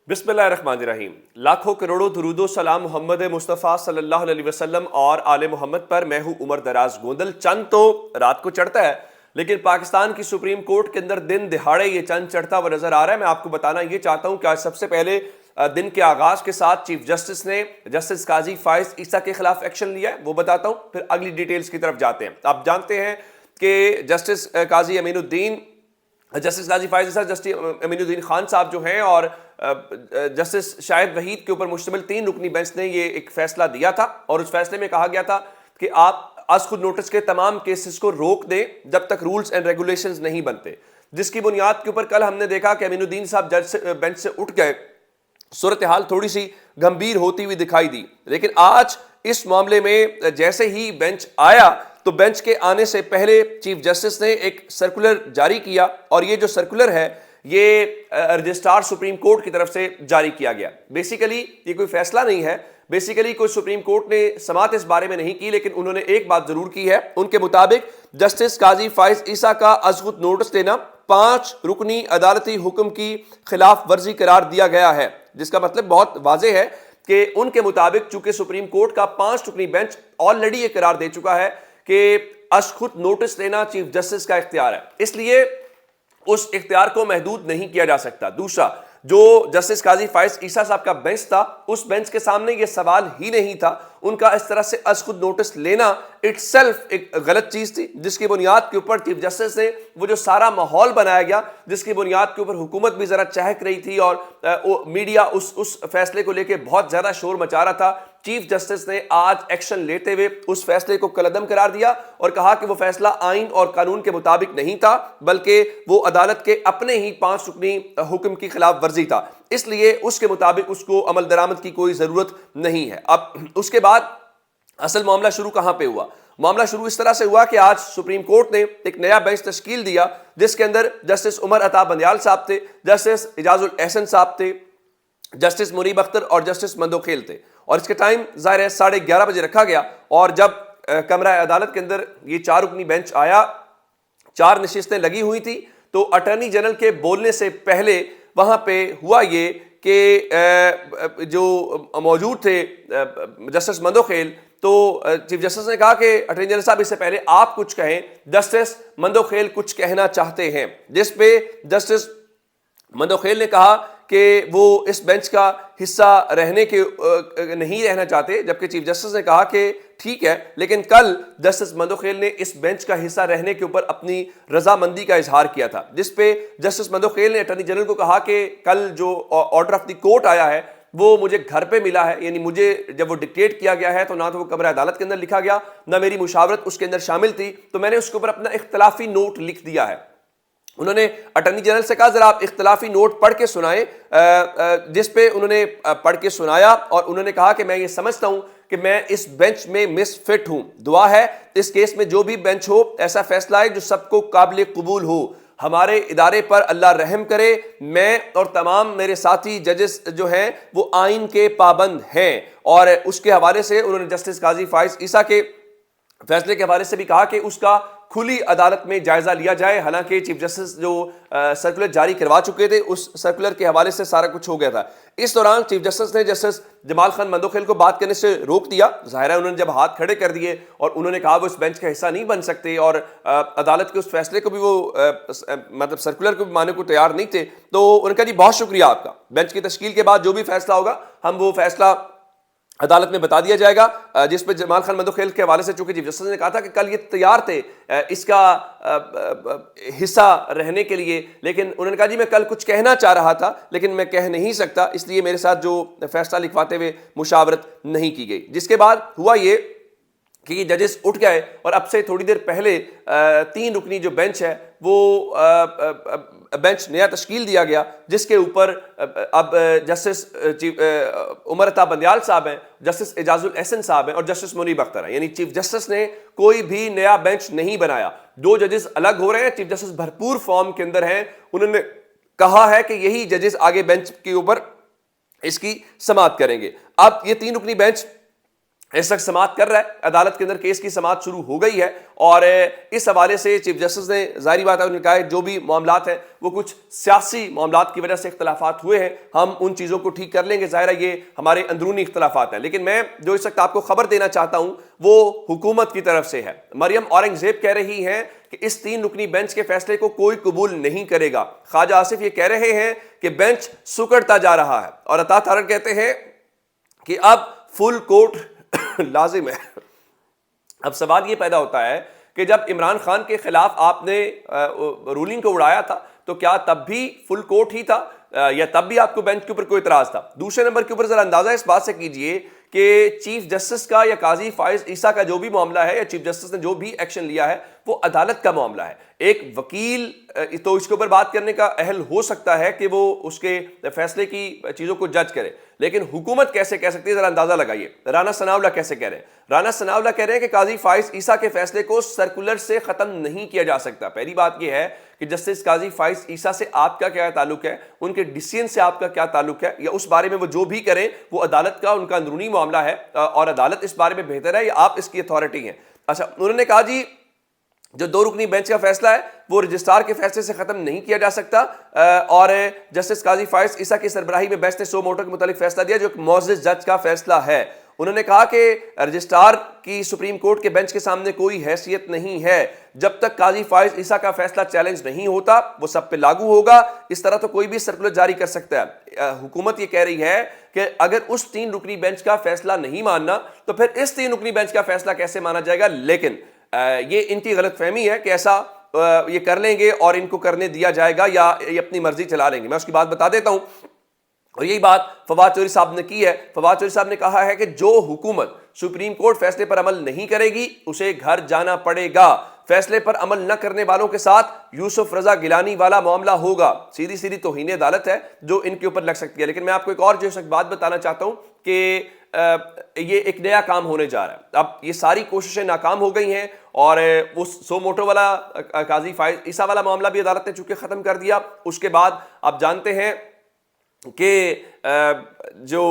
बिस्मिल्लाहिर्रहमानिर्रहीम। लाखों करोड़ों दुरूदो सलाम मोहम्मद मुस्तफ़ा सल्लल्लाहु अलैहि वसल्लम और आले मोहम्मद पर। मैं हूं उमर दराज गोंदल। चंद तो रात को चढ़ता है, लेकिन पाकिस्तान की सुप्रीम कोर्ट के अंदर दिन दिहाड़े ये चंद चढ़ता हुआ नजर आ रहा है। मैं आपको बताना ये चाहता हूं कि आज सबसे पहले दिन के आगाज के साथ चीफ जस्टिस ने जस्टिस काजी फाइज ईसा के खिलाफ एक्शन लिया है, वो बताता हूं, फिर अगली डिटेल्स की तरफ जाते हैं। आप जानते हैं कि जस्टिस काजी अमीनुद्दीन, जस्टिस काजी फाइज ईसा, जस्टिस अमीनुद्दीन खान साहब जो हैं और जस्टिस शाहिद वहीद के ऊपर मुश्तमिल 3 रुकनी बेंच ने ये एक फैसला दिया था और उस फैसले में कहा गया था कि आप आज खुद नोटिस के तमाम केसेस को रोक दें जब तक रूल्स एंड रेगुलेशंस नहीं बनते, जिसकी बुनियाद के ऊपर कल हमने देखा कि अमीनुद्दीन साहब बेंच से उठ गए। सूरत हाल थोड़ी सी गंभीर होती हुई दिखाई दी, लेकिन आज इस मामले में जैसे ही बेंच आया तो बेंच के आने से पहले चीफ जस्टिस ने एक सर्कुलर जारी किया और ये जो सर्कुलर है ये रजिस्ट्रार सुप्रीम कोर्ट की तरफ से जारी किया गया। बेसिकली ये कोई फैसला नहीं है, बेसिकली कोई सुप्रीम कोर्ट ने समाअत इस बारे में नहीं की, लेकिन उन्होंने एक बात जरूर की है। उनके मुताबिक जस्टिस काजी फाइज ईसा का अज़गुत नोटिस देना 5 रुकनी अदालती हुक्म की खिलाफ वर्जी करार दिया गया है, जिसका मतलब बहुत वाज़ेह है कि उनके मुताबिक चूंकि सुप्रीम कोर्ट का 5 रुकनी बेंच ऑलरेडी ये करार दे चुका है कि अज़गुत नोटिस लेना चीफ जस्टिस का इख्तियार है, इसलिए उस इख्तियार को महदूद नहीं किया जा सकता। दूसरा, जो जस्टिस काजी फाइज ईसा साहब का बेंच था, उस बेंच के सामने यह सवाल ही नहीं था। उनका इस तरह से अज़गुत नोटिस लेना इटसेल्फ एक गलत चीज थी, जिसकी बुनियाद के ऊपर चीफ जस्टिस ने वो जो सारा माहौल बनाया गया, जिसकी बुनियाद के ऊपर हुकूमत भी जरा चहक रही थी और मीडिया उस फैसले को लेकर बहुत ज्यादा शोर मचा रहा था। चीफ जस्टिस ने आज एक्शन लेते हुए उस फैसले को कलअदम करार दिया और कहा कि वो फैसला आइन और कानून के मुताबिक नहीं था, बल्कि वो अदालत के अपने ही 5 रुकनी हुक्म की खिलाफ वर्जी था, इसलिए उसके मुताबिक उसको अमल दरामद की कोई जरूरत नहीं है। अब उसके बाद असल मामला शुरू कहां पे हुआ? मामला शुरू इस तरह से हुआ कि आज सुप्रीम कोर्ट ने एक नया बेंच तश्कील दिया, जिसके अंदर जस्टिस उमर अता बंदियाल साहब थे, जस्टिस इजाजुल एहसन साहब थे, जस्टिस मुनीब अख्तर और जस्टिस मंदोखेल थे। और इसके टाइम ज़ाहिर है 11:30 बजे रखा गया और जब कमरा अदालत के अंदर ये 4 रुकनी बेंच आया, 4 नशिस्तें लगी हुई थी, तो अटॉर्नी जनरल के बोलने से पहले वहां पे हुआ ये कि जो मौजूद थे जस्टिस मंदोखेल, तो चीफ जस्टिस ने कहा कि अटॉर्नी जनरल साहब इससे पहले आप कुछ कहें। जस्टिस मंदोखेल कुछ कहना चाहते हैं, जिस पे जस्टिस मंदोखेल ने कहा कि वो इस बेंच का हिस्सा रहने के नहीं रहना चाहते, जबकि चीफ जस्टिस ने कहा कि ठीक है, लेकिन कल जस्टिस मंदोखेल ने इस बेंच का हिस्सा रहने के ऊपर अपनी रजामंदी का इजहार किया था, जिस पे जस्टिस मंदोखेल ने अटॉर्नी जनरल को कहा कि कल जो ऑर्डर ऑफ द कोर्ट आया है वो मुझे घर पे मिला है, यानी मुझे जब वो डिक्टेट किया गया है तो ना तो वो कमरा अदालत के अंदर लिखा गया, ना मेरी मुशावरत उसके अंदर शामिल थी, तो मैंने उसके ऊपर अपना इख्तलाफी नोट लिख दिया है। उन्होंने अटॉर्नी जनरल से कहा जरा आप इख्तलाफी नोट पढ़ के सुनाएं, जिस पे उन्होंने पढ़ के सुनाया और उन्होंने कहा कि मैं ये समझता हूं कि मैं इस बेंच में मिसफिट हूं। दुआ है इस केस में जो भी बेंच हो ऐसा फैसला है जो सबको काबिल कबूल हो। हमारे इदारे पर अल्लाह रहम करे। मैं और तमाम मेरे साथी जजेस जो हैं वो आइन के पाबंद हैं। और उसके हवाले से उन्होंने जस्टिस काजी फाइज ईसा के फैसले के हवाले से भी कहा कि उसका खुली अदालत में जायजा लिया जाए। हालांकि चीफ जस्टिस जो सर्कुलर जारी करवा चुके थे, उस सर्कुलर के हवाले से सारा कुछ हो गया था। इस दौरान चीफ जस्टिस ने जस्टिस जमाल खान मंदोखेल को बात करने से रोक दिया। जाहिर है उन्होंने जब हाथ खड़े कर दिए और उन्होंने कहा वो इस बेंच का हिस्सा नहीं बन सकते और अदालत के उस फैसले को भी वो मतलब सर्कुलर को भी मानने को तैयार नहीं थे, तो उन्होंने कहा जी बहुत शुक्रिया आपका, बेंच की तश्कील के बाद जो भी फैसला होगा हम वो फैसला अदालत में बता दिया जाएगा। जिस पे जमाल खान मंदोखेल के हवाले से चूंकि चीफ जस्टिस ने कहा था कि कल ये तैयार थे इसका हिस्सा रहने के लिए, लेकिन उन्होंने कहा जी मैं कल कुछ कहना चाह रहा था लेकिन मैं कह नहीं सकता, इसलिए मेरे साथ जो फैसला लिखवाते हुए मुशावरत नहीं की गई। जिसके बाद हुआ ये कि जजेस उठ गए और अब से थोड़ी देर पहले 3 रुकनी जो बेंच है वो बेंच नया तश्कील दिया गया, जिसके ऊपर अब जस्टिस उमर अता बंदियाल साहब हैं, जस्टिस इजाजुल एहसन साहब हैं और जस्टिस मुनीब अख्तर हैं। यानी चीफ जस्टिस ने कोई भी नया बेंच नहीं बनाया। 2 जजेस अलग हो रहे हैं, चीफ जस्टिस भरपूर फॉर्म के अंदर हैं। उन्होंने कहा है कि यही जजेस आगे बेंच के ऊपर इसकी समाअत करेंगे। अब ये 3 रुकनी बेंच اس وقت سماعت کر رہا ہے، عدالت کے اندر کیس کی سماعت شروع ہو گئی ہے، اور اس حوالے سے چیف جسٹس نے ظاہری بات ہے انہوں نے کہا ہے جو بھی معاملات ہیں وہ کچھ سیاسی معاملات کی وجہ سے اختلافات ہوئے ہیں، ہم ان چیزوں کو ٹھیک کر لیں گے، ظاہر ہے یہ ہمارے اندرونی اختلافات ہیں۔ لیکن میں جو اس وقت آپ کو خبر دینا چاہتا ہوں وہ حکومت کی طرف سے ہے۔ مریم اورنگ زیب کہہ رہی ہیں کہ اس 3 رکنی بینچ کے فیصلے کو کوئی قبول نہیں کرے گا۔ خواجہ آصف یہ کہہ رہے ہیں کہ بینچ سکڑتا جا رہا ہے، اور عطا تارڑ کہتے ہیں کہ اب فل کورٹ لازم ہے۔ اب سوال یہ پیدا ہوتا ہے کہ جب عمران خان کے خلاف آپ نے رولنگ کو اڑایا تھا تو کیا تب بھی فل کورٹ ہی تھا، یا تب بھی آپ کو بینچ کے اوپر کوئی اعتراض تھا؟ دوسرے نمبر کے اوپر ذرا اندازہ اس بات سے کیجئے کہ چیف جسٹس کا یا قاضی فائز عیسیٰ کا جو بھی معاملہ ہے، یا چیف جسٹس نے جو بھی ایکشن لیا ہے، وہ عدالت کا معاملہ ہے۔ ایک وکیل تو اس کے اوپر بات کرنے کا اہل ہو سکتا ہے کہ وہ اس کے فیصلے کی چیزوں کو جج کرے، لیکن حکومت کیسے کہہ سکتی ہے؟ ذرا اندازہ لگائیے۔ رانا ثناءاللہ کیسے کہہ رہے ہیں؟ رانا ثناءاللہ کہہ رہے ہیں کہ قاضی فائز عیسیٰ کے فیصلے کو سرکولر سے ختم نہیں کیا جا سکتا۔ پہلی بات یہ ہے کہ جسٹس قاضی فائز عیسیٰ سے آپ کا کیا تعلق ہے، ان کے ڈیسیژن سے آپ کا کیا تعلق ہے، یا اس بارے میں وہ جو بھی کریں وہ عدالت کا ان کا اندرونی معاملہ ہے، اور عدالت اس بارے میں بہتر ہے، یا آپ اس کی اتھارٹی ہیں؟ اچھا، انہوں نے کہا جی جو 2 رکنی بینچ کا فیصلہ ہے وہ رجسٹرار کے فیصلے سے ختم نہیں کیا جا سکتا، اور جسٹس قاضی فائز عیسیٰ کی سربراہی میں بینچ نے سو موٹو کے متعلق فیصلہ دیا جو ایک معزز جج کا فیصلہ ہے۔ انہوں نے کہا کہ رجسٹرار کی سپریم کورٹ کے بینچ کے سامنے کوئی حیثیت نہیں ہے، جب تک قاضی فائز عیسیٰ کا فیصلہ چیلنج نہیں ہوتا وہ سب پہ لاگو ہوگا، اس طرح تو کوئی بھی سرکولر جاری کر سکتا ہے۔ حکومت یہ کہہ رہی ہے کہ اگر اس 3 رکنی بینچ کا فیصلہ نہیں ماننا تو پھر اس 3 رکنی بینچ کا فیصلہ کیسے مانا جائے گا؟ لیکن یہ ان کی غلط فہمی ہے کہ ایسا یہ کر لیں گے اور ان کو کرنے دیا جائے گا یا یہ اپنی مرضی چلا لیں گے۔ میں اس کی بات بتا دیتا ہوں، اور یہی بات فواد چودھری صاحب نے کی ہے۔ فواد چودھری صاحب نے کہا ہے کہ جو حکومت سپریم کورٹ فیصلے پر عمل نہیں کرے گی اسے گھر جانا پڑے گا، فیصلے پر عمل نہ کرنے والوں کے ساتھ یوسف رضا گیلانی والا معاملہ ہوگا۔ سیدھی توہین عدالت ہے جو ان کے اوپر لگ سکتی ہے۔ لیکن میں آپ کو ایک اور جو بات بتانا چاہتا ہوں کہ یہ ایک نیا کام ہونے جا رہا ہے۔ اب یہ ساری کوششیں ناکام ہو گئی ہیں، اور وہ سو موٹو والا قاضی فائز عیسیٰ والا معاملہ بھی عدالت نے چونکہ ختم کر دیا۔ اس کے بعد آپ جانتے ہیں کہ جو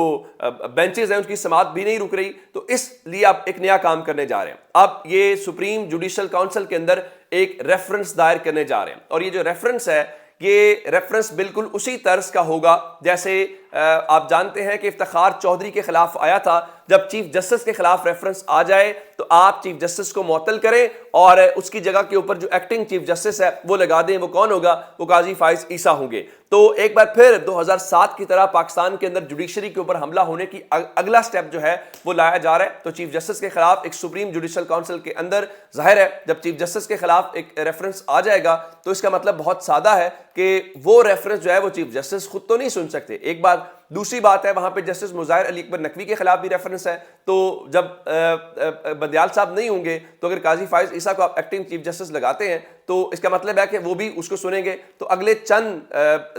بینچز ہیں ان کی سماعت بھی نہیں رک رہی، تو اس لیے آپ ایک نیا کام کرنے جا رہے ہیں۔ اب یہ سپریم جوڈیشل کونسل کے اندر ایک ریفرنس دائر کرنے جا رہے ہیں، اور یہ جو ریفرنس ہے یہ ریفرنس بالکل اسی طرز کا ہوگا جیسے آپ جانتے ہیں کہ افتخار چودھری کے خلاف آیا تھا۔ جب چیف جسٹس کے خلاف ریفرنس آ جائے تو آپ چیف جسٹس کو معطل کریں اور اس کی جگہ کے اوپر جو ایکٹنگ چیف جسٹس ہے وہ لگا دیں۔ وہ کون ہوگا؟ وہ قاضی فائز عیسیٰ ہوں گے۔ تو ایک بار پھر 2007 کی طرح پاکستان کے اندر جوڈیشری کے اوپر حملہ ہونے کی اگلا سٹیپ جو ہے وہ لایا جا رہا ہے۔ تو چیف جسٹس کے خلاف ایک سپریم جوڈیشل کونسل کے اندر ظاہر ہے جب چیف جسٹس کے خلاف ایک ریفرنس آ جائے گا تو اس کا مطلب بہت سادہ ہے کہ وہ ریفرنس جو ہے وہ چیف جسٹس خود تو نہیں سن سکتے، ایک بات۔ دوسری بات ہے وہاں پہ جسٹس مظاہر علی اکبر نقوی کے خلاف بھی ریفرنس ہے، تو جب بندیال صاحب نہیں ہوں گے تو اگر قاضی فائز عیسیٰ کو آپ ایکٹنگ چیف جسٹس لگاتے ہیں تو اس کا مطلب ہے کہ وہ بھی اس کو سنیں گے۔ تو اگلے چند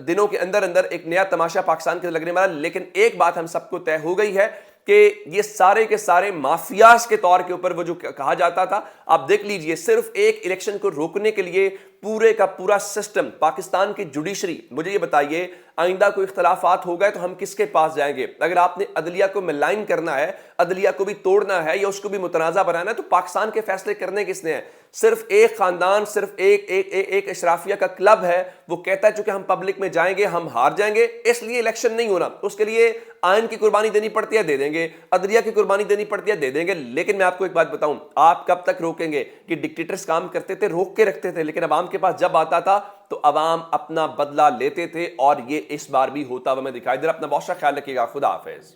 دنوں کے اندر ایک نیا تماشا پاکستان کے لگنے والا۔ لیکن ایک بات ہم سب کو طے ہو گئی ہے کہ یہ سارے کے سارے مافیاز کے طور کے اوپر وہ جو کہا جاتا تھا، آپ دیکھ لیجئے صرف ایک الیکشن کو روکنے کے لیے پورے کا پورا سسٹم پاکستان کی جوڈیشری۔ مجھے یہ بتائیے آئندہ کوئی اختلافات ہو گئے تو ہم کس کے پاس جائیں گے؟ اگر آپ نے عدلیہ کو ملائن کرنا ہے، عدلیہ کو بھی توڑنا ہے یا اس کو بھی متنازع بنانا ہے، تو پاکستان کے فیصلے کرنے کس نے ہیں؟ صرف ایک خاندان، صرف ایک اشرافیہ کا کلب ہے، وہ کہتا ہے چونکہ ہم پبلک میں جائیں گے ہم ہار جائیں گے، اس لیے الیکشن نہیں ہونا۔ اس کے لیے آئین کی قربانی دینی پڑتی ہے، دے دیں گے، عدلیہ کی قربانی دینی پڑتی ہے، دے دیں گے۔ لیکن میں آپ کو ایک بات بتاؤں، آپ کب تک روکیں گے؟ کہ ڈکٹیٹرز کام کرتے تھے، روک کے رکھتے تھے، لیکن عوام کے پاس جب آتا تھا تو عوام اپنا بدلہ لیتے تھے، اور یہ اس بار بھی ہوتا ہوا ہمیں دکھائی دے رہا۔ اپنا بہت سا خیال رکھیے گا۔ خدا حافظ۔